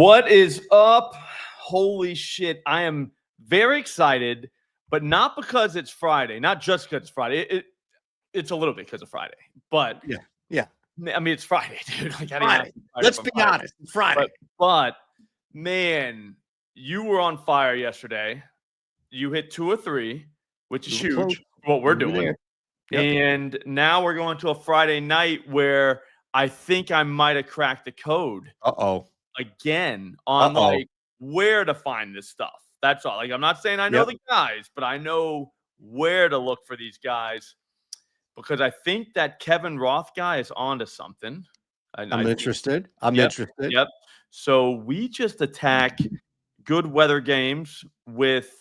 What is up? Holy shit. I am very excited, but not because it's Friday. Not just because it's Friday. It's a little bit because of Friday. But yeah. I mean, it's Friday, dude. Like, Friday. Let's be honest. It's Friday. But man, you were on fire yesterday. You hit 2 or 3, which is huge. What we're doing. Yep. And now we're going to a Friday night where I think I might have cracked the code. Again on like where to find this stuff. That's all. Like, I'm not saying I know the guys, but I know where to look for these guys because I think that Kevin Roth guy is onto something. I'm interested. I'm interested. Yep. So we just attack good weather games with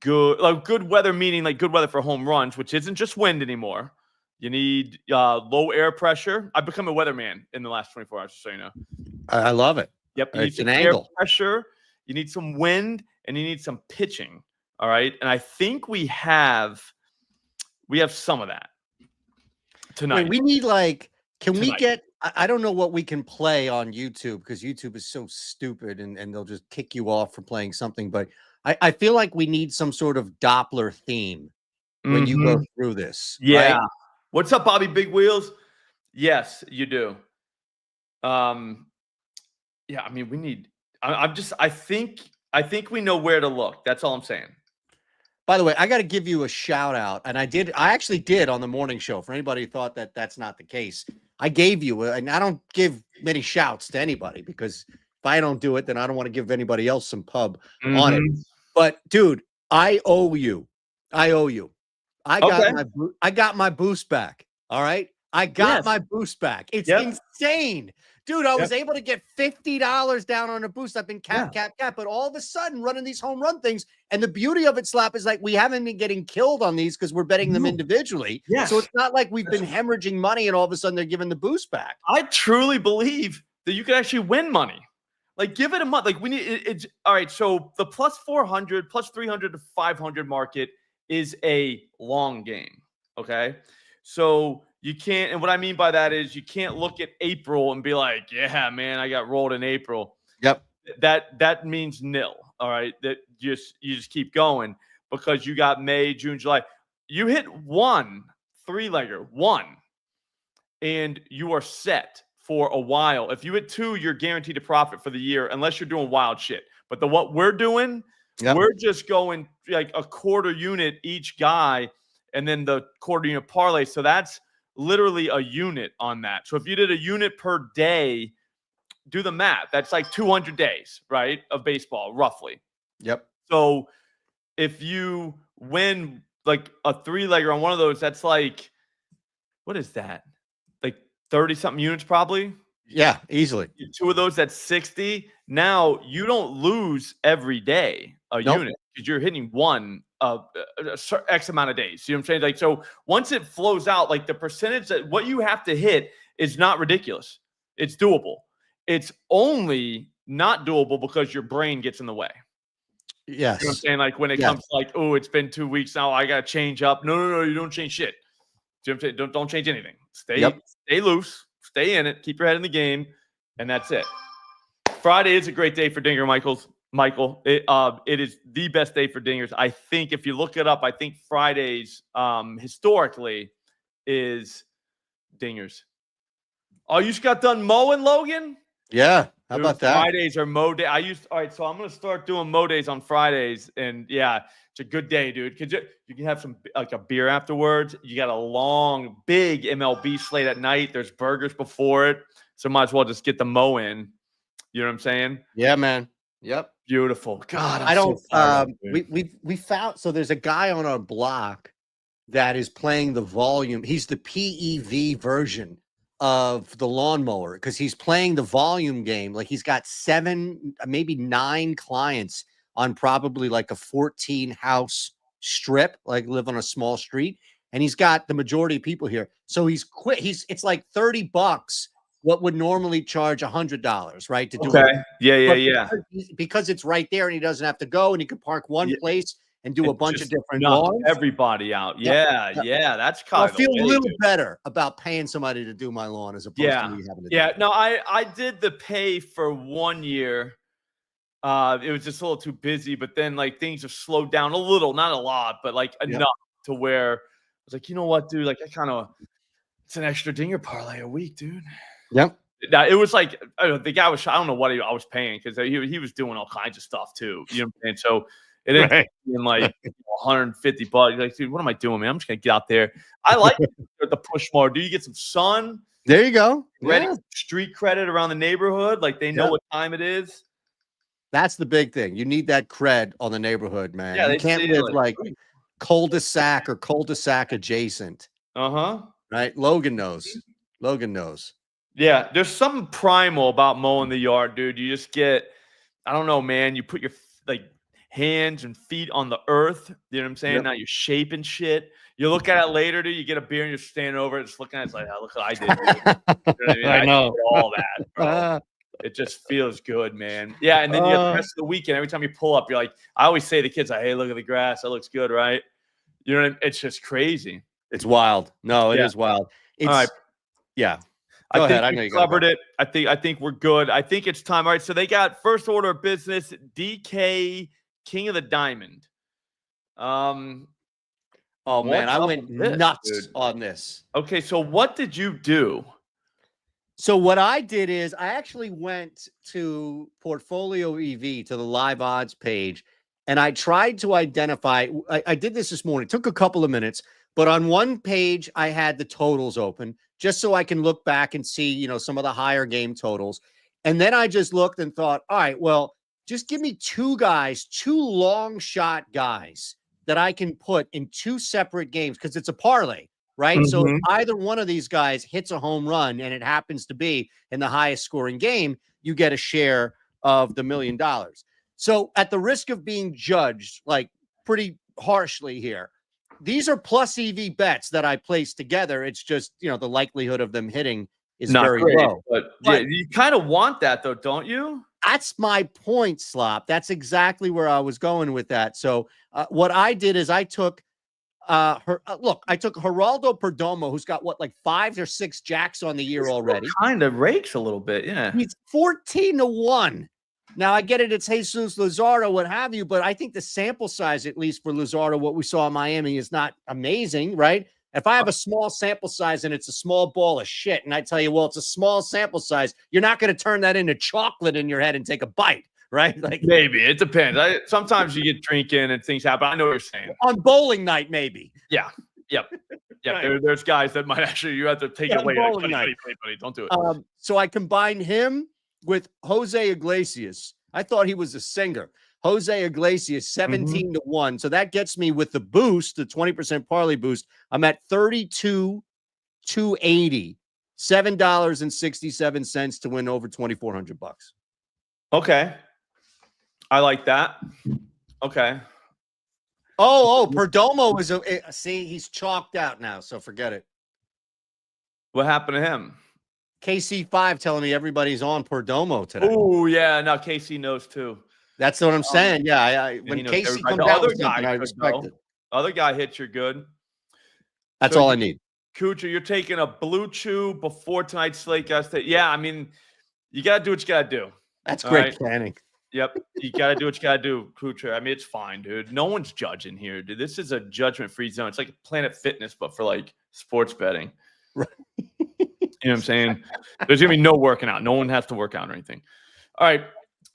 good weather, meaning like good weather for home runs, which isn't just wind anymore. You need low air pressure. I've become a weatherman in the last 24 hours, just so you know. I love it. Yep. You need some air pressure. You need some wind, and you need some pitching. All right. And I think we have some of that tonight. Wait, we need we get? I don't know what we can play on YouTube because YouTube is so stupid, and they'll just kick you off for playing something. But I feel like we need some sort of Doppler theme when you go through this. Yeah. Right? What's up, Bobby Big Wheels? Yes, you do. Yeah, I mean, we need. I think we know where to look. That's all I'm saying. By the way, I got to give you a shout out, and I actually did on the morning show. For anybody who thought that that's not the case, I gave you, and I don't give many shouts to anybody because if I don't do it, then I don't want to give anybody else some pub on it. But dude, I owe you. I got my boost back. All right. I got my boost back. It's insane. Dude, I was able to get $50 down on a boost. I've been cap. But all of a sudden running these home run things. And the beauty of it, Slap, is like we haven't been getting killed on these because we're betting them individually. Yes. So it's not like we've been hemorrhaging money and all of a sudden they're giving the boost back. I truly believe that you can actually win money. Like, give it a month. Like, we need it's all right. So the plus 400, plus 300 to 500 market is a long game. Okay. So you can't, and what I mean by that is you can't look at April and be like, yeah, man, I got rolled in April. Yep. That means nil. All right. That you just keep going because you got May, June, July. You hit 1 3-legger, and you are set for a while. If you hit 2, you're guaranteed a profit for the year unless you're doing wild shit. But what we're doing, we're just going like a quarter unit each guy and then the quarter unit parlay. So that's literally a unit on that. So if you did a unit per day, do the math. That's like 200 days, right, of baseball, roughly. Yep. So if you win like a 3-legger on one of those, that's like, what is that? Like 30-something units probably? Yeah, easily. 2 of those, that's 60. Now, you don't lose every day a unit because you're hitting one X amount of days. You know what I'm saying? Like, so once it flows out, like the percentage that what you have to hit is not ridiculous. It's doable. It's only not doable because your brain gets in the way. Yes. You know what I'm saying? Like when it comes to like, oh, it's been 2 weeks now, I got to change up. No, you don't change shit. You know what I'm saying? Don't change anything. Stay loose, stay in it, keep your head in the game, and that's it. Friday is a great day for Dinger, Michael. It is the best day for dingers. I think if you look it up, I think Fridays historically is dingers. Oh, you just got done mowing, Logan? Yeah. How about that? Fridays are mow day. All right, so I'm going to start doing mow days on Fridays. And yeah, it's a good day, dude. Because you can have some like a beer afterwards. You got a long, big MLB slate at night. There's burgers before it. So might as well just get the mow in. You know what I'm saying? Yeah, man. Yep. Beautiful. God, we found, so there's a guy on our block that is playing the volume. He's the PEV version of the lawnmower because he's playing the volume game. Like he's got 7, maybe 9 clients on probably like a 14 house strip, like live on a small street. And he's got the majority of people here. So he's quit. It's like $30 what would normally charge $100, right? To do it. Yeah. Because it's right there and he doesn't have to go and he can park one place and do a bunch of different lawns. Everybody out. Yeah. That's kind of. I feel a little better about paying somebody to do my lawn as opposed to me having to do it. No, I did the pay for 1 year It was just a little too busy, but then like things have slowed down a little, not a lot, but like enough to where I was like, you know what, dude? Like it's an extra dinger parlay a week, dude. Yep. Now it was like the guy was. I don't know what I was paying because he was doing all kinds of stuff too. You know what I'm saying? So it ended up being like $150. Like, dude, what am I doing, man? I'm just gonna get out there. I like the push more. Do you get some sun? There you go. Ready street credit around the neighborhood, like they know what time it is. That's the big thing. You need that cred on the neighborhood, man. Yeah, you can't live like cul-de-sac or cul-de-sac adjacent. Right? Logan knows. Logan knows. Yeah, there's something primal about mowing the yard, dude. You just get, I don't know, man. You put your like hands and feet on the earth. You know what I'm saying? Now you're shaping shit. You look at it later, dude. You get a beer and you're standing over it, just looking at it. It's like, oh, look what I did. Dude. You know what I mean? I know did all that, bro. It just feels good, man. Yeah, and then you have the rest of the weekend. Every time you pull up, you're like, I always say to the kids, like, hey, look at the grass. That looks good, right? You know what I mean? It's just crazy. It's wild. No, it is wild. It's, all right. Yeah. I think we covered it. I think we're good. I think it's time. All right, so they got first order of business, DK, King of the Diamond. Oh man, I went nuts on this. Okay, so what did you do? So what I did is I actually went to PortfolioEV, to the live odds page, and I tried to identify. I did this morning. It took a couple of minutes, but on one page I had the totals open just so I can look back and see, you know, some of the higher game totals. And then I just looked and thought, all right, well, just give me two long shot guys that I can put in two separate games because it's a parlay, right? So if either one of these guys hits a home run and it happens to be in the highest scoring game, you get a share of the $1 million. So at the risk of being judged like pretty harshly here, these are plus EV bets that I placed together. It's just, you know, the likelihood of them hitting is not very low. But yeah, you kind of want that though, don't you? That's my point, Slop. That's exactly where I was going with that. So what I did is I took I took Geraldo Perdomo, who's got what, like 5 or 6 jacks on the year already. Kind of rakes a little bit, yeah. He's 14-1. Now I get it, it's Jesus Luzardo, what have you, but I think the sample size, at least for Luzardo, what we saw in Miami, is not amazing, right? If I have a small sample size and it's a small ball of shit, and I tell you, well, it's a small sample size, you're not going to turn that into chocolate in your head and take a bite, right? Like maybe it depends. Sometimes you get drinking and things happen. I know what you're saying. On bowling night, maybe. Yeah. Yep. Yeah. Right. There's guys that might actually, you have to take it away. Like, buddy, don't do it. So I combined him with Jose Iglesias. I thought he was a singer. Jose Iglesias, 17-1. So that gets me with the boost, the 20% parlay boost. I'm at 32,280, $7.67 to win over $2,400. Okay. I like that. Okay. Perdomo is see, he's chalked out now, so forget it. What happened to him? KC5 telling me everybody's on Perdomo today. Oh, yeah. No, KC knows too. That's what I'm saying. Yeah. When Casey comes out with something, I respect it. Other guy hits, you're good. That's all I need. Kuchar, you're taking a blue chew before tonight's slate, guys. Yeah, I mean, you got to do what you got to do. That's great planning. Yep. You got to do what you got to do, Kuchar. I mean, it's fine, dude. No one's judging here, dude. This is a judgment-free zone. It's like Planet Fitness, but for like sports betting. Right. You know what I'm saying? There's going to be no working out. No one has to work out or anything. All right.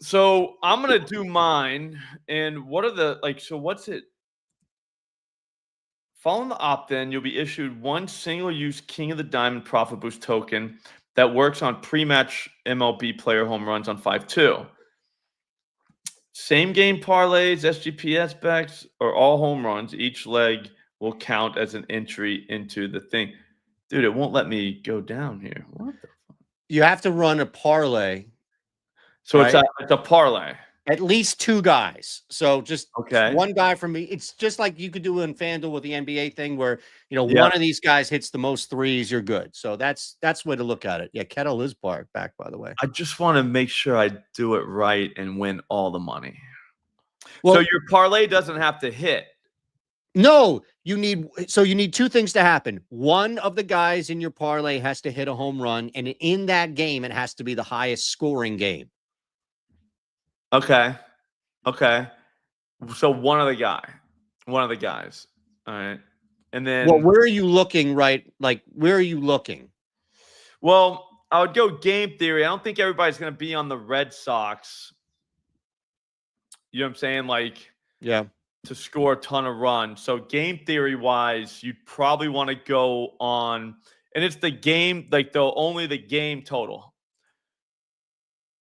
So I'm going to do mine. And what are the, so what's it? Following the opt-in, you'll be issued one single-use King of the Diamond Profit Boost token that works on pre-match MLB player home runs on 5-2. Same game parlays, SGPS backs, or all home runs. Each leg will count as an entry into the thing. Dude, it won't let me go down here. What the fuck? You have to run a parlay. So right? It's a parlay. At least 2 guys. So just one guy from me. It's just like you could do in FanDuel with the NBA thing where, one of these guys hits the most threes, you're good. So that's the way to look at it. Yeah, Kettle is back, by the way. I just want to make sure I do it right and win all the money. Well, so your parlay doesn't have to hit. No, you need 2 things to happen. One of the guys in your parlay has to hit a home run, and in that game, it has to be the highest scoring game. Okay. Okay. So one of the guys. All right. And then Well, where are you looking, right? Like, where are you looking? Well, I would go game theory. I don't think everybody's going to be on the Red Sox. You know what I'm saying? Like, yeah, to score a ton of runs. So game theory wise, you'd probably want to go on, and it's the game, like only the game total.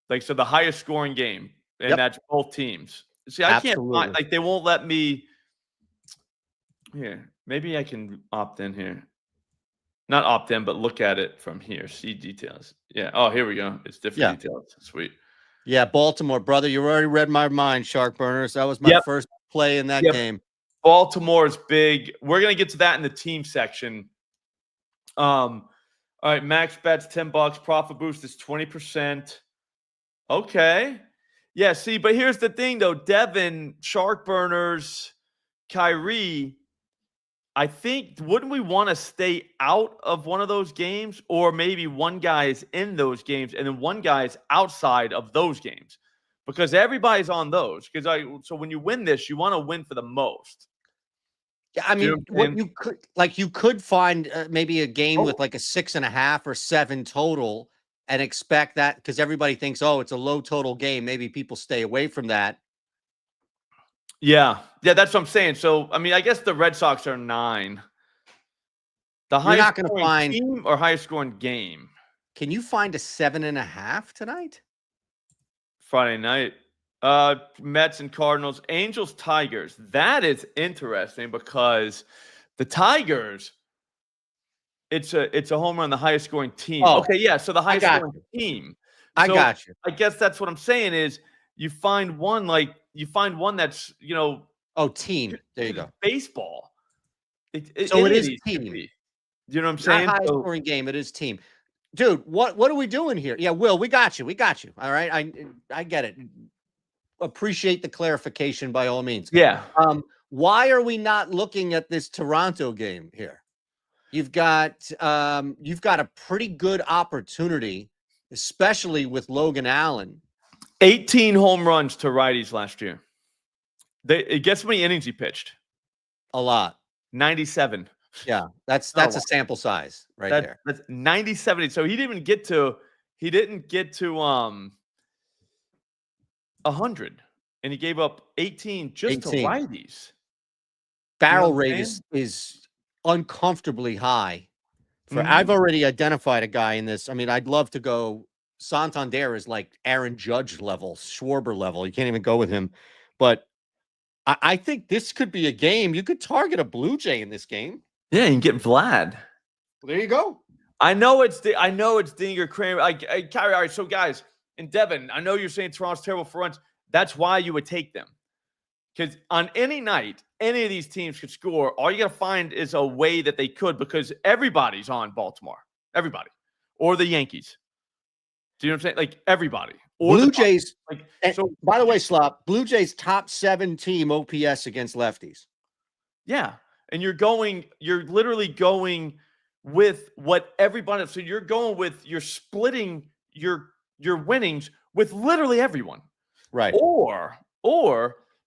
Like, so the highest scoring game, and that's both teams. See, I can't find, like, they won't let me. Here, maybe I can opt in here. Not opt in, but look at it from here. See details. Yeah. Oh, here we go. It's different details. Sweet. Yeah, Baltimore, brother. You already read my mind, Shark Burners. That was my first play in that game. Baltimore is big. We're gonna get to that in the team section. All right, max bets $10. Profit boost is 20%. Okay. Yeah, see, but here's the thing though. Devin, Shark Burners, Kyrie, I think, wouldn't we want to stay out of one of those games? Or maybe one guy is in those games and then one guy is outside of those games, because everybody's on those. So when you win this, you want to win for the most. Yeah, I mean, what you could find maybe a game with like a 6.5 or 7 total and expect that, because everybody thinks, oh, it's a low total game. Maybe people stay away from that. Yeah, that's what I'm saying. So, I mean, I guess the Red Sox are 9. The highest scoring team or highest scoring game? Can you find a 7.5 tonight? Friday night. Mets and Cardinals, Angels, Tigers. That is interesting because the Tigers, it's a home run, the highest scoring team. Oh, okay, yeah. So the highest scoring team. I got you. I guess that's what I'm saying is you find one that's, team. There you go. Baseball. It is team. You know what I'm saying? Not highest scoring game. It is team. Dude, what are we doing here? Yeah, Will, we got you. All right. I get it. Appreciate the clarification by all means. Yeah. Why are we not looking at this Toronto game here? You've got a pretty good opportunity, especially with Logan Allen. 18 home runs to righties last year. Guess how many innings he pitched? A lot. 97. Yeah, that's a sample size there. That's 97. So he didn't get to 100, and he gave up 18 to righties. Barrel rate is uncomfortably high. I've already identified a guy in this. I mean, I'd love to go. Santander is like Aaron Judge level, Schwarber level. You can't even go with him. But I think this could be a game. You could target a Blue Jay in this game. Yeah, you can get Vlad. Well, there you go. I know it's Dinger, Kramer. Kyrie, all right, so guys, and Devin, I know you're saying Toronto's terrible for runs. That's why you would take them. Because on any night, any of these teams could score. All you got to find is a way that they could, because everybody's on Baltimore. Everybody. Or the Yankees. Do you know what I'm saying? Like, everybody. Or Blue Jays. By the way, Slop, Blue Jays top 7 team OPS against lefties. Yeah. And you're literally going with what everybody. So you're splitting your winnings with literally everyone. Right. Or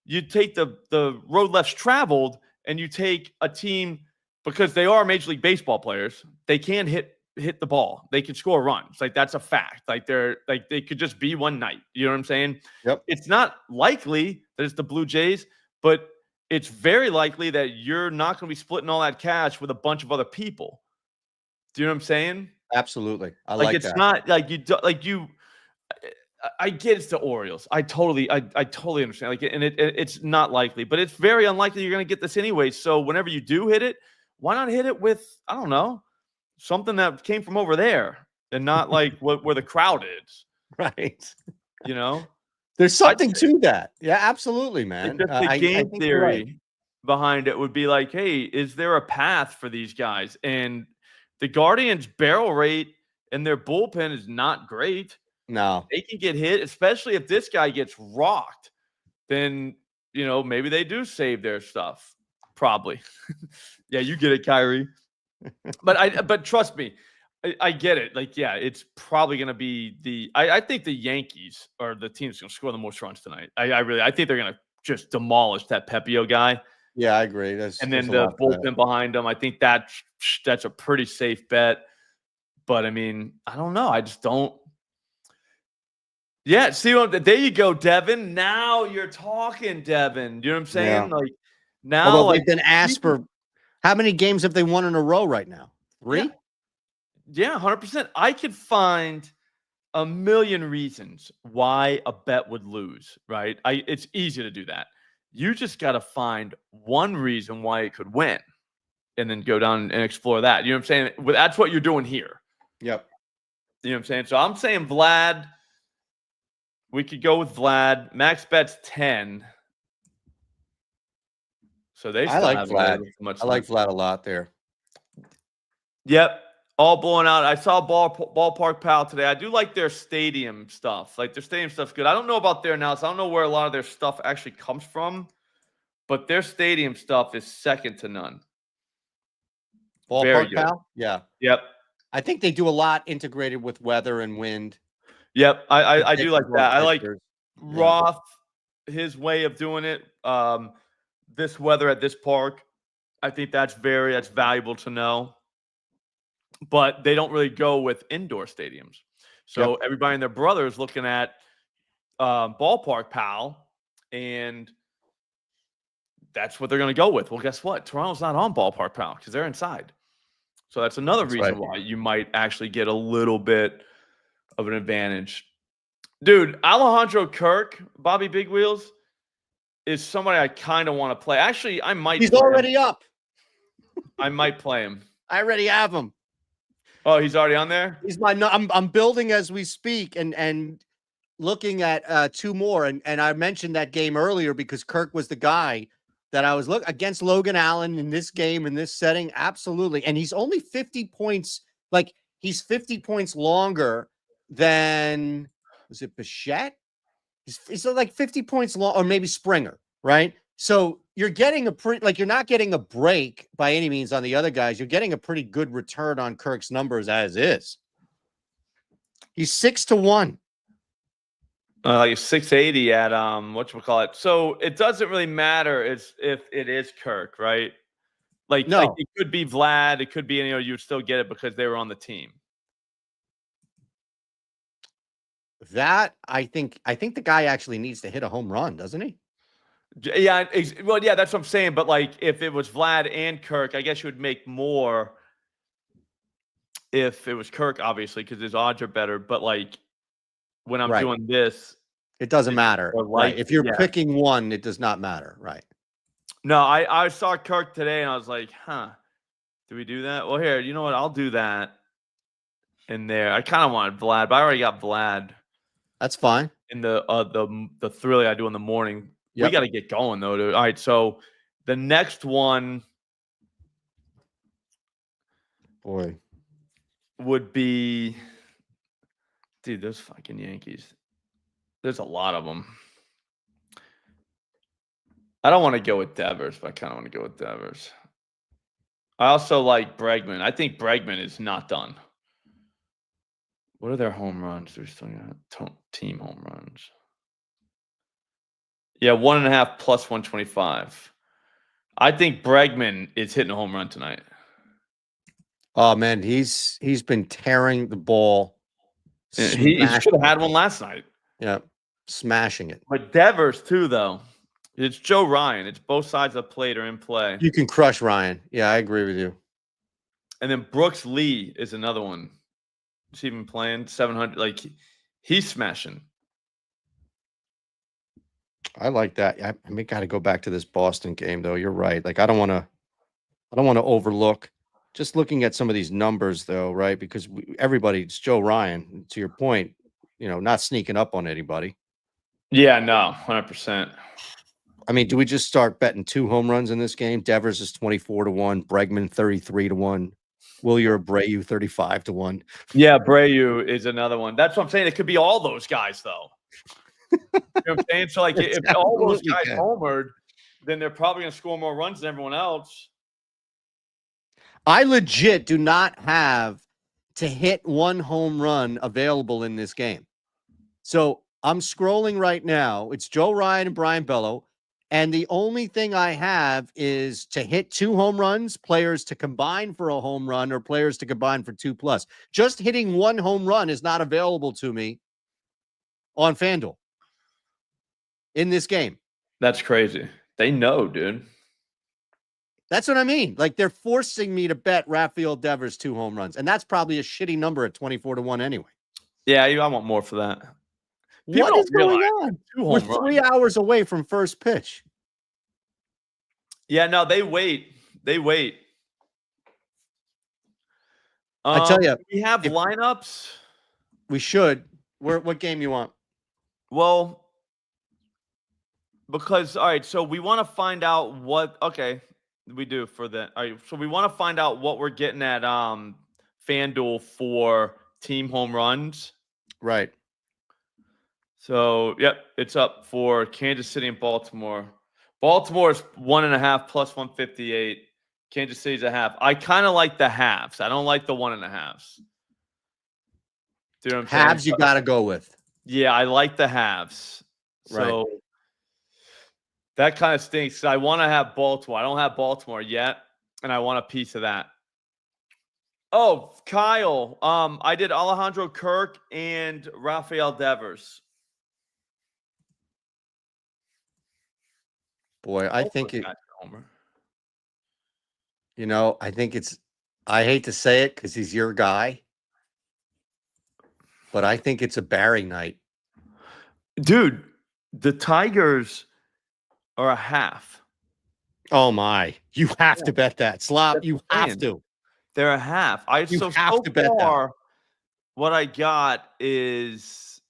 you take the road less traveled and you take a team, because they are Major League Baseball players. They can hit the ball. They can score runs. Like, that's a fact. Like, they could just be one night. You know what I'm saying? Yep. It's not likely that it's the Blue Jays, but it's very likely that you're not going to be splitting all that cash with a bunch of other people. Do you know what I'm saying? Absolutely. I like it's that. Not like you. I get it's the Orioles. I totally understand. Like, and it's not likely, but it's very unlikely you're going to get this anyway. So whenever you do hit it, why not hit it with, I don't know, something that came from over there and not like where the crowd is. Right. You know, there's something to that. Yeah, absolutely, man. The game theory behind it would be like, hey, is there a path for these guys? And the Guardians' barrel rate and their bullpen is not great. No. They can get hit, especially if this guy gets rocked. Then, maybe they do save their stuff. Probably. Yeah, you get it, Kyrie. But trust me, I get it. Like, yeah, it's probably going to be I think the Yankees are the team that's going to score the most runs tonight. I think they're going to just demolish that Pepio guy. Yeah, I agree. And There's then a the lot to that. bullpen behind them. I think that's a pretty safe bet. But I mean, I don't know. I just don't. Yeah, see there you go, Devin. Now you're talking, Devin. You know what I'm saying? Yeah. Like now, Although like they've been asked for how many games have they won in a row right now? 3? Yeah, 100%. I could find a million reasons why a bet would lose, right? It's easy to do that. You just got to find one reason why it could win and then go down and explore that. You know what I'm saying? That's what you're doing here. Yep. You know what I'm saying? So I'm saying Vlad. We could go with Vlad. Max bet's 10. So they still like haven't Vlad. really much. I like Vlad a lot there. Yep. All blown out. I saw Ballpark Pal today. I do like their stadium stuff. Like their stadium stuff's good. I don't know about their analysis. I don't know where a lot of their stuff actually comes from, but their stadium stuff is second to none. Ballpark Pal? Yeah. Yep. I think they do a lot integrated with weather and wind. Yep. I do like that. I like Roth, his way of doing it. This weather at this park, I think that's valuable to know. But they don't really go with indoor stadiums. So everybody and their brother is looking at Ballpark Pal, and that's what they're going to go with. Well, guess what? Toronto's not on Ballpark Pal because they're inside. So that's another reason why you might actually get a little bit of an advantage. Dude, Alejandro Kirk, Bobby Big Wheels, is somebody I kind of want to play. Actually, I might. He's already up. I might play him. I already have him. Oh, he's already on there? He's I'm building as we speak and looking at 2 more. And I mentioned that game earlier because Kirk was the guy that I was looking against Logan Allen in this game, in this setting. Absolutely. And he's only 50 points. Like he's 50 points longer than, was it Bichette? He's like 50 points long, or maybe Springer, right? So you're getting you're not getting a break by any means on the other guys. You're getting a pretty good return on Kirk's numbers as is. He's 6-1. Like 680 at whatchamacallit. So it doesn't really matter if it is Kirk, right? Like it could be Vlad, it could be you would still get it because they were on the team. That I think the guy actually needs to hit a home run, doesn't he? Yeah, well, yeah, that's what I'm saying. But like, if it was Vlad and Kirk, I guess you would make more if it was Kirk, obviously, because his odds are better. But like, when I'm doing this, it doesn't matter. Right? If you're picking one, it does not matter. Right? No, I saw Kirk today, and I was like, huh, do we do that? Well, here, you know what? I'll do that in there. I kind of wanted Vlad, but I already got Vlad. That's fine. In the thriller I do in the morning. We got to get going though, dude. All right, so the next one, would be, dude. Those fucking Yankees. There's a lot of them. I don't want to go with Devers, but I kind of want to go with Devers. I also like Bregman. I think Bregman is not done. What are their home runs? They're still got team home runs. Yeah, 1.5 plus 125. I think Bregman is hitting a home run tonight. Oh man, he's been tearing the ball. He should have had one last night. Yeah, smashing it. But Devers too, though. It's Joe Ryan. It's both sides of the plate are in play. You can crush Ryan. Yeah, I agree with you. And then Brooks Lee is another one. He's even playing 700. Like he's smashing. I like that. I may got to go back to this Boston game though. You're right. Like I don't want to overlook just looking at some of these numbers though, right? Because it's Joe Ryan. To your point, not sneaking up on anybody. Yeah, no, 100%. I mean, do we just start betting 2 home runs in this game? Devers is 24-1, Bregman 33-1, Wilyer Abreu 35-1. Yeah, Abreu is another one. That's what I'm saying. It could be all those guys though. You know what I'm saying? So like if all those guys homered, then they're probably going to score more runs than everyone else. I legit do not have to hit 1 home run available in this game. So I'm scrolling right now. It's Joe Ryan and Brian Bello. And the only thing I have is to hit 2 home runs, players to combine for a home run, or players to combine for 2+. Just hitting 1 home run is not available to me on FanDuel in this game. That's crazy. They know, dude. That's what I mean. Like, they're forcing me to bet Rafael Devers 2 home runs. And that's probably a shitty number at 24-1 anyway. Yeah, I want more for that. What is going on? We're 3 hours away from first pitch. Yeah, no, they wait. They wait. I tell you, we have lineups. We should. What game you want? Well, because all right, so we want to find out what. Okay, we do for that. All right, so we want to find out what we're getting at FanDuel for team home runs. Right. So, yep, it's up for Kansas City and Baltimore. Baltimore is 1.5 plus 158. Kansas City's a half. I kind of like the halves. I don't like the 1.5s. Do you know what I'm saying? Halves you got to go with. Yeah, I like the halves. So that kind of stinks. I want to have Baltimore. I don't have Baltimore yet, and I want a piece of that. Oh, Kyle, I did Alejandro Kirk and Rafael Devers. Boy, I think it. You know, I think it's. I hate to say it because he's your guy, but I think it's a Barry night. Dude, the Tigers are a half. Oh my! You have to bet that, Slop. You have to. They're a half. You have to bet that. What I got is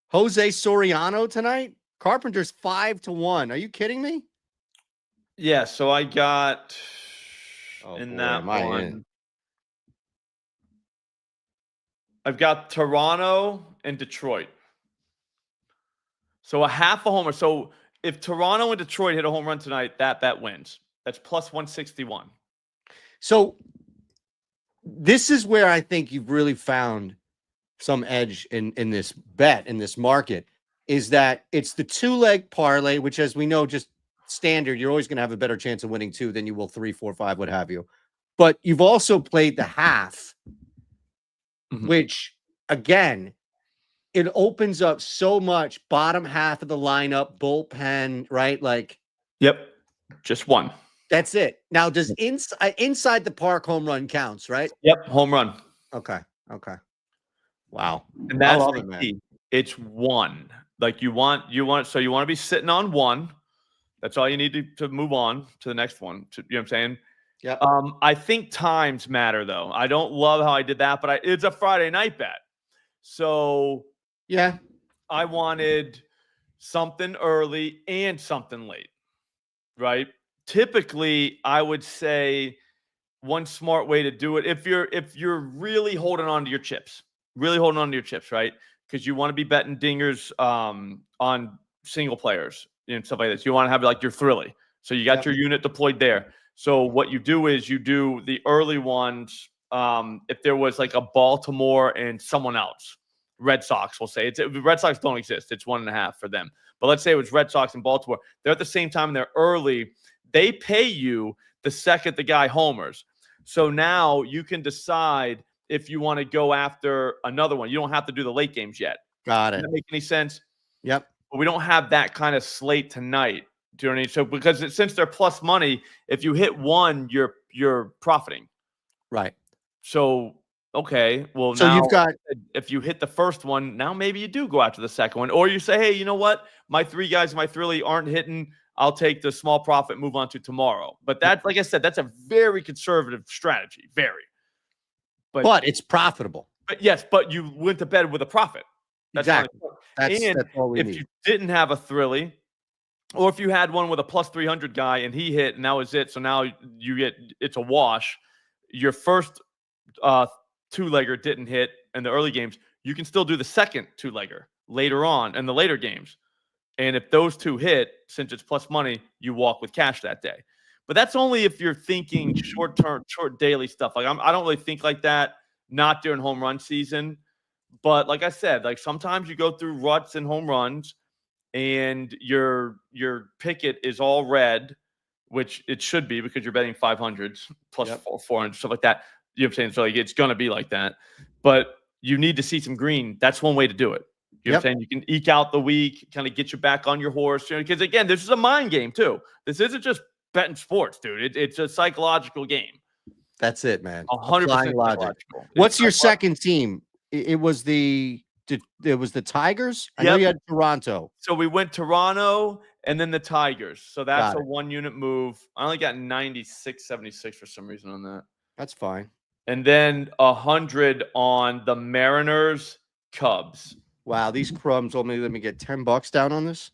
Jose Soriano tonight. Carpenter's 5-1. Are you kidding me? Yeah, so I got that one. I've got Toronto and Detroit. So a half a homer. So if Toronto and Detroit hit a home run tonight, that bet wins. That's plus 161. So this is where I think you've really found some edge in this bet, in this market, is that it's the 2-leg parlay, which, as we know, just standard, you're always going to have a better chance of winning 2 than you will 3, 4, 5, what have you. But you've also played the half, which, again, it opens up so much bottom half of the lineup, bullpen, right? Like, yep, just one. That's it. Now, does inside the park home run counts, right? Yep, home run. Okay. Wow. And that's the key. It's 1. Like you want to be sitting on 1. That's all you need to move on to the next one. You know what I'm saying? Yeah. I think times matter though. I don't love how I did that, but it's a Friday night bet. So yeah, I wanted something early and something late. Right? Typically, I would say one smart way to do it, if you're really holding on to your chips, right? Because you want to be betting dingers on single players and stuff like this. You want to have like your Thrilly. So you got your unit deployed there. So what you do is you do the early ones. If there was like a Baltimore and someone else, Red Sox, we'll say Red Sox don't exist. It's 1.5 for them. But let's say it was Red Sox and Baltimore. They're at the same time and they're early. They pay you the second the guy homers. So now you can decide if you want to go after another one. You don't have to do the late games yet. Got it. Does that make any sense? Yep. But we don't have that kind of slate tonight. Do you know what I mean? So because since they're plus money, if you hit 1, you're profiting. Right. So okay, well so now you've got, if you hit the first one, now maybe you do go after the second one, or you say, hey, you know what? My 3 guys, my Thrilly aren't hitting. I'll take the small profit, move on to tomorrow. But that's, like I said, that's a very conservative strategy. Very. But it's profitable. But yes, but you went to bed with a profit. That's exactly. That's all we need. If you didn't have a Thrilly, or if you had one with a plus 300 guy and he hit and that was it, so now it's a wash. Your first 2-legger didn't hit in the early games. You can still do the second 2-legger later on in the later games. And if those 2 hit, since it's plus money, you walk with cash that day. But that's only if you're thinking short-term, short daily stuff. Like I don't really think like that. Not during home run season. But like I said, like sometimes you go through ruts and home runs, and your picket is all red, which it should be because you're betting 500s plus 400 stuff like that. You know what I'm saying? So like it's gonna be like that. But you need to see some green. That's one way to do it. You know what I'm saying? You can eke out the week, kind of get you back on your horse. Because again, this is a mind game too. This isn't just betting sports, dude. It's a psychological game. That's it, man. 100% logic. What's your second team? It was the Tigers. I know you had Toronto. So we went Toronto and then the Tigers. So that's a 1-unit move. I only got 96.76 for some reason on that. That's fine. And then 100 on the Mariners Cubs. Wow, these crumbs told me let me get $10 down on this.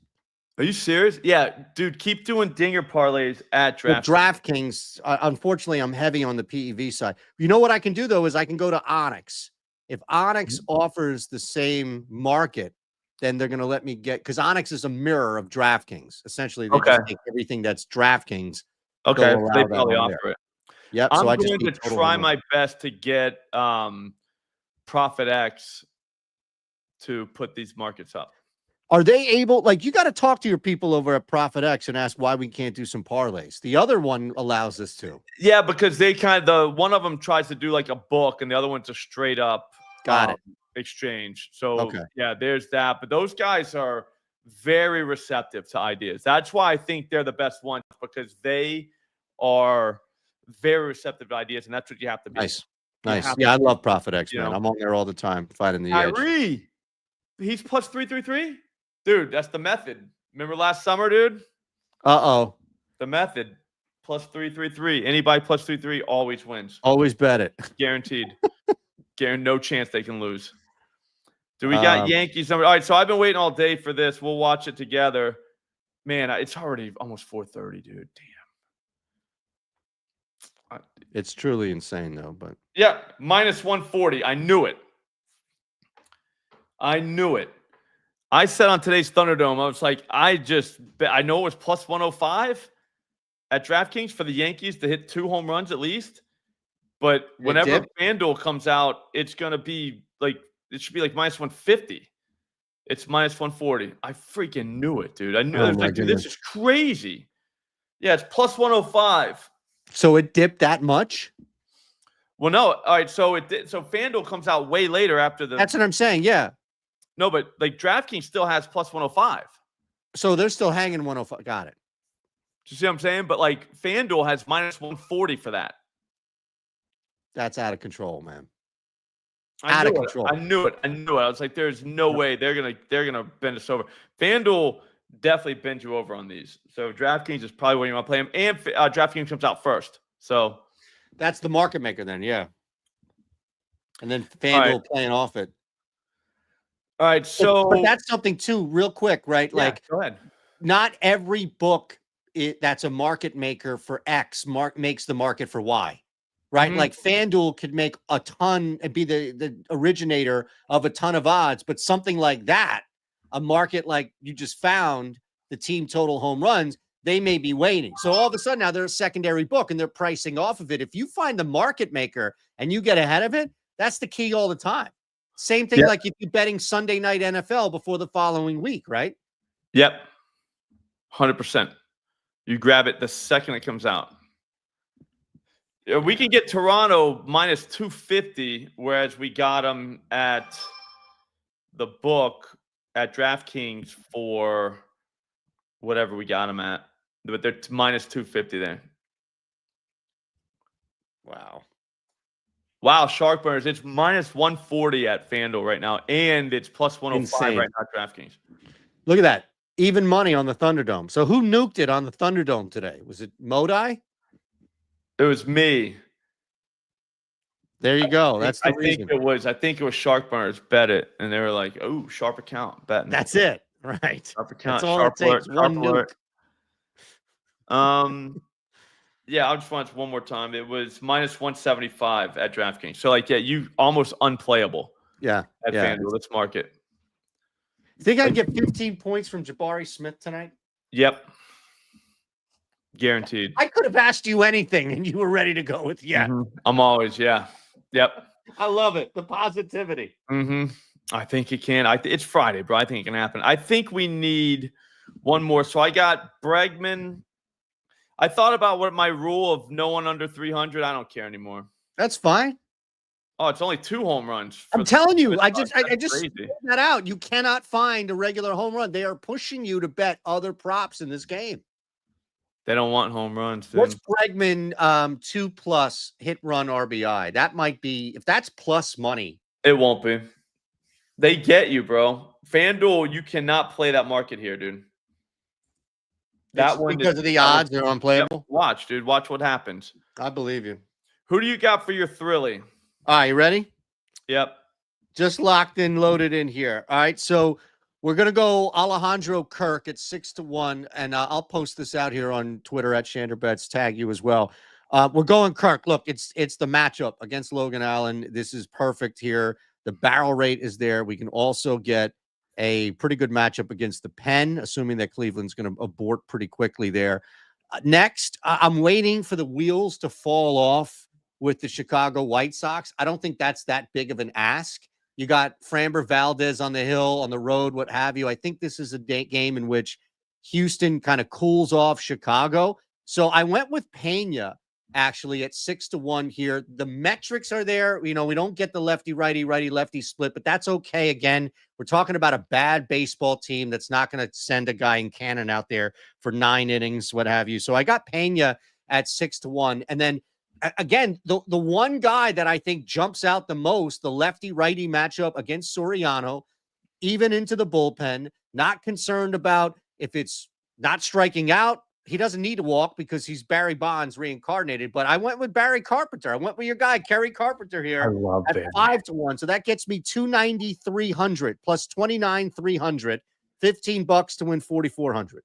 Are you serious? Yeah, dude, keep doing dinger parlays at DraftKings. DraftKings, unfortunately, I'm heavy on the PEV side. You know what I can do, though, is I can go to Onyx. If Onyx offers the same market, then they're going to let me get – because Onyx is a mirror of DraftKings. Essentially, they just take everything that's DraftKings. Okay, they probably offer it. Yep, I'm going to try my best to get ProfitX to put these markets up. Are they able, like, you got to talk to your people over at ProfitX and ask why we can't do some parlays. The other one allows us to. Yeah, because they one of them tries to do like a book and the other one's a straight up exchange. So yeah, there's that. But those guys are very receptive to ideas. That's why I think they're the best ones, because they are very receptive to ideas, and that's what you have to be. Nice. Yeah, I love ProfitX, man. I'm on there all the time finding the edge. He's plus 333. Dude, that's the method. Remember last summer, dude? Uh-oh. The method. Plus 333. Anybody plus 333 always wins. Always bet it. Guaranteed. No chance they can lose. Do we got Yankees number? All right, so I've been waiting all day for this. We'll watch it together. Man, it's already almost 4:30, dude. Damn. It's truly insane, though. But yeah, minus 140. I knew it. I said on today's Thunderdome, I was like, I know it was plus 105 at DraftKings for the Yankees to hit 2 home runs at least. But whenever FanDuel comes out, it's going to be like, it should be like minus 150. It's minus 140. I freaking knew it, dude. I knew it. I was like, dude, this is crazy. Yeah, it's plus 105. So it dipped that much? Well, no. All right, so FanDuel comes out way later after the. That's what I'm saying, yeah. No, but like DraftKings still has plus 105. So they're still hanging 105. Got it. Do you see what I'm saying? But like FanDuel has minus 140 for that. That's out of control, man. Out of control. I knew it. I was like, there's no way they're gonna bend us over. FanDuel definitely bend you over on these. So DraftKings is probably where you want to play them. And DraftKings comes out first. So that's the market maker then, yeah. And then FanDuel playing off it. All right, so but that's something too, real quick, right? Yeah, like, go ahead. Not every book that's a market maker for X makes the market for Y, right? Mm-hmm. Like FanDuel could make a ton and be the originator of a ton of odds, but something like that, a market like you just found, the team total home runs, they may be waiting. So all of a sudden now they're a secondary book and they're pricing off of it. If you find the market maker and you get ahead of it, that's the key all the time. Same thing like if you're betting Sunday night NFL before the following week, right? Yep. 100%. You grab it the second it comes out. We can get Toronto minus 250, whereas we got them at the book at DraftKings for whatever we got them at. But they're minus 250 there. Wow, Sharkburners. It's minus 140 at FanDuel right now, and it's plus 105 right now at DraftKings. Look at that. Even money on the Thunderdome. So who nuked it on the Thunderdome today? Was it Modi? It was me. There you go. That's the reason. I think it was Sharkburners bet it, and they were like, "Oh, sharp account betting." That's it, right? Sharp account. That's all it takes. One nuke. Yeah, I'll just watch one more time. It was minus 175 at DraftKings. So, like, yeah, you almost unplayable. Yeah. At FanDuel. Let's mark it. You think I can get 15 points from Jabari Smith tonight? Yep. Guaranteed. I could have asked you anything, and you were ready to go with yeah. Mm-hmm. I'm always Yep. I love it. The positivity. Mm-hmm. I think it can. It's Friday, bro. I think it can happen. I think we need one more. So I got Bregman. I thought about what my rule of no one under 300. I don't care anymore. That's fine. Oh, it's only 2 home runs. I'm telling you, I just crazy. that out. You cannot find a regular home run. They are pushing you to bet other props in this game. They don't want home runs. Dude. What's Bregman 2+ hit run RBI? That might be, if that's plus money. It won't be. They get you, bro. FanDuel, you cannot play that market here, dude. That one because of the odds, they're unplayable. Watch, dude. Watch what happens. I believe you. Who do you got for your Thrilly? All right, you ready? Yep. Just locked in, loaded in here. All right, so we're going to go Alejandro Kirk at 6-1, and I'll post this out here on Twitter at ShanderBets, tag you as well. We're going Kirk. Look, it's the matchup against Logan Allen. This is perfect here. The barrel rate is there. We can also get a pretty good matchup against the Pen, assuming that Cleveland's going to abort pretty quickly there. Next, I'm waiting for the wheels to fall off with the Chicago White Sox. I don't think that's that big of an ask. You got Framber Valdez on the hill, on the road, what have you. I think this is a game in which Houston kind of cools off Chicago. So I went with Pena actually at 6-1 here. The metrics are there. You know, we don't get the lefty, lefty split, but that's okay. Again, we're talking about a bad baseball team that's not going to send a guy in cannon out there for 9 innings, what have you. So I got Pena at 6-1. And then again, the one guy that I think jumps out the most, the lefty-righty matchup against Soriano, even into the bullpen, not concerned about if it's not striking out. He doesn't need to walk because he's Barry Bonds reincarnated. But I went with Barry Carpenter. I went with your guy, Kerry Carpenter here. I love at it. 5-1. So that gets me 290,300 plus 29,300, $15 to win 4,400.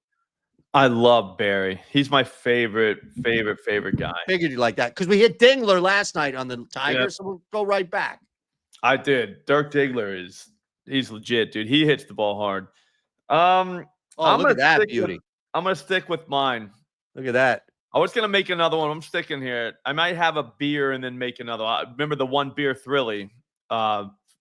I love Barry. He's my favorite guy. Figured you like that because we hit Dingler last night on the Tigers, so we'll go right back. I did. Dirk Diggler he's legit, dude. He hits the ball hard. Look at that beauty. I'm going to stick with mine. Look at that. I was going to make another one. I'm sticking here. I might have a beer and then make another one. Remember the one beer Thrilly?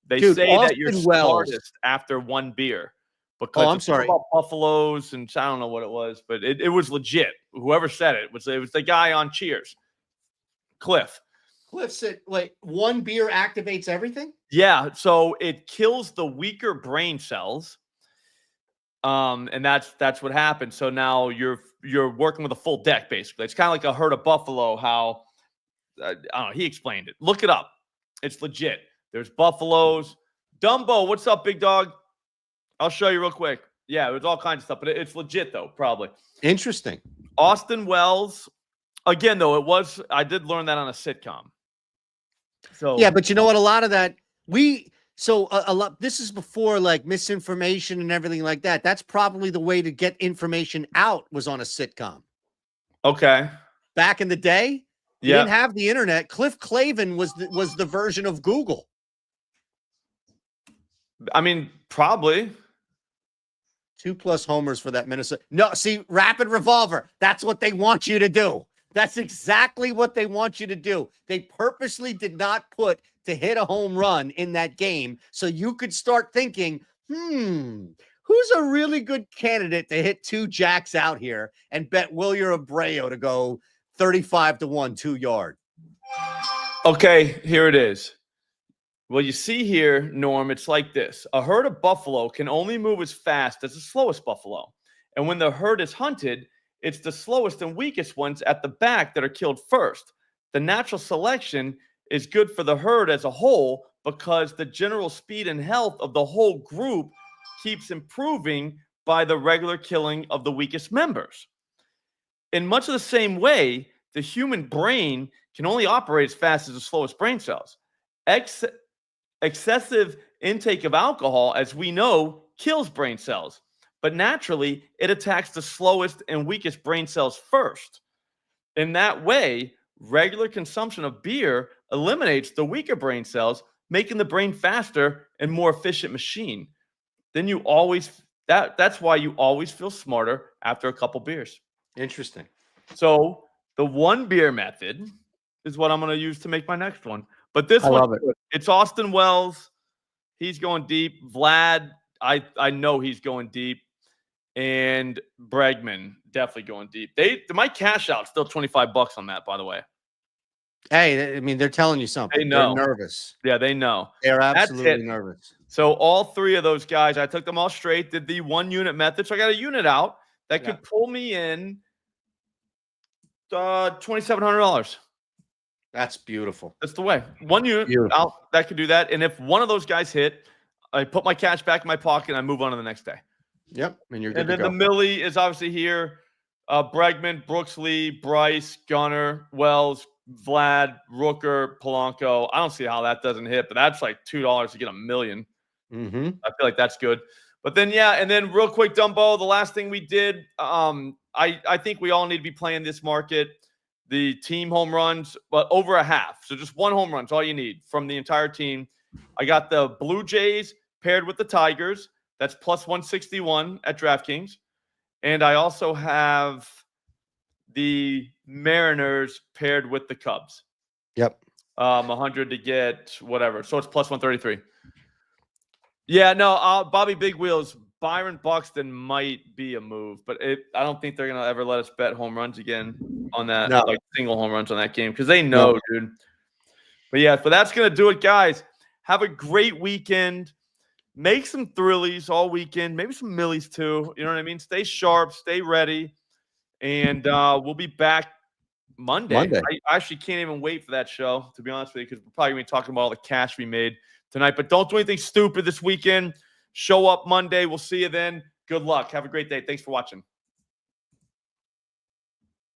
They say Austin that you're smartest after one beer. Because I'm sorry. About Buffaloes and I don't know what it was, but it was legit. Whoever said it was the guy on Cheers. Cliff. Cliff said, wait, one beer activates everything? Yeah. So it kills the weaker brain cells. And that's what happened. So now you're working with a full deck, basically. It's kind of like a herd of buffalo, how I don't know, he explained it. Look it up. It's legit. There's buffaloes. Dumbo, what's up, big dog? I'll show you real quick. Yeah, there's all kinds of stuff, but it's legit though, probably. Interesting. Austin Wells. Again, though, I did learn that on a sitcom. So yeah, but you know what? A lot of that a lot. This is before like misinformation and everything like that. That's probably the way to get information out was on a sitcom. Okay. Back in the day, you didn't have the internet. Cliff Clavin was the version of Google. I mean, probably. 2+ homers for that Minnesota. No, see, rapid revolver. That's what they want you to do. That's exactly what they want you to do. They purposely did not put to hit a home run in that game so you could start thinking, who's a really good candidate to hit 2 jacks out here and bet Wilyer Abreu to go 35-1 2-yard. Okay, here it is. Well, you see here, Norm, it's like this. A herd of buffalo can only move as fast as the slowest buffalo. And when the herd is hunted, it's the slowest and weakest ones at the back that are killed first. The natural selection is good for the herd as a whole because the general speed and health of the whole group keeps improving by the regular killing of the weakest members. In much of the same way, the human brain can only operate as fast as the slowest brain cells. Excessive intake of alcohol, as we know, kills brain cells. But naturally, it attacks the slowest and weakest brain cells first. In that way, regular consumption of beer eliminates the weaker brain cells, making the brain faster and more efficient machine. Then that's why you always feel smarter after a couple beers. Interesting. So the one beer method is what I'm going to use to make my next one. But this I one, love it. It's Austin Wells. He's going deep. Vlad, I know he's going deep. And Bregman, definitely going deep. My cash out still $25 on that, by the way. Hey, I mean, they're telling you something. They know. They're nervous. Yeah, they know. They're absolutely nervous. So all three of those guys, I took them all straight, did the 1 unit method. So I got a unit out that could pull me in $2,700. That's beautiful. That's the way. 1 unit out that could do that. And if one of those guys hit, I put my cash back in my pocket and I move on to the next day. Yep. And you're good to go. And then the Millie is obviously here. Bregman, Brooks Lee, Bryce, Gunnar, Wells, Vlad, Rooker, Polanco. I don't see how that doesn't hit, but that's like $2 to get $1 million. Mm-hmm. I feel like that's good. But then, and then real quick, Dumbo, the last thing we did, I think we all need to be playing this market. The team home runs, but over a half. So just 1 home run is all you need from the entire team. I got the Blue Jays paired with the Tigers. That's plus 161 at DraftKings. And I also have the Mariners paired with the Cubs. Yep. 100 to get whatever. So it's plus 133. Yeah, no, Bobby Big Wheels, Byron Buxton might be a move, but I don't think they're going to ever let us bet home runs again on that, like single home runs on that game, because they know, dude. But that's going to do it, guys. Have a great weekend. Make some thrillies all weekend, maybe some millies too. You know what I mean? Stay sharp, stay ready, and we'll be back Monday. I actually can't even wait for that show, to be honest with you, because we're probably going to be talking about all the cash we made tonight. But don't do anything stupid this weekend. Show up Monday. We'll see you then. Good luck. Have a great day. Thanks for watching.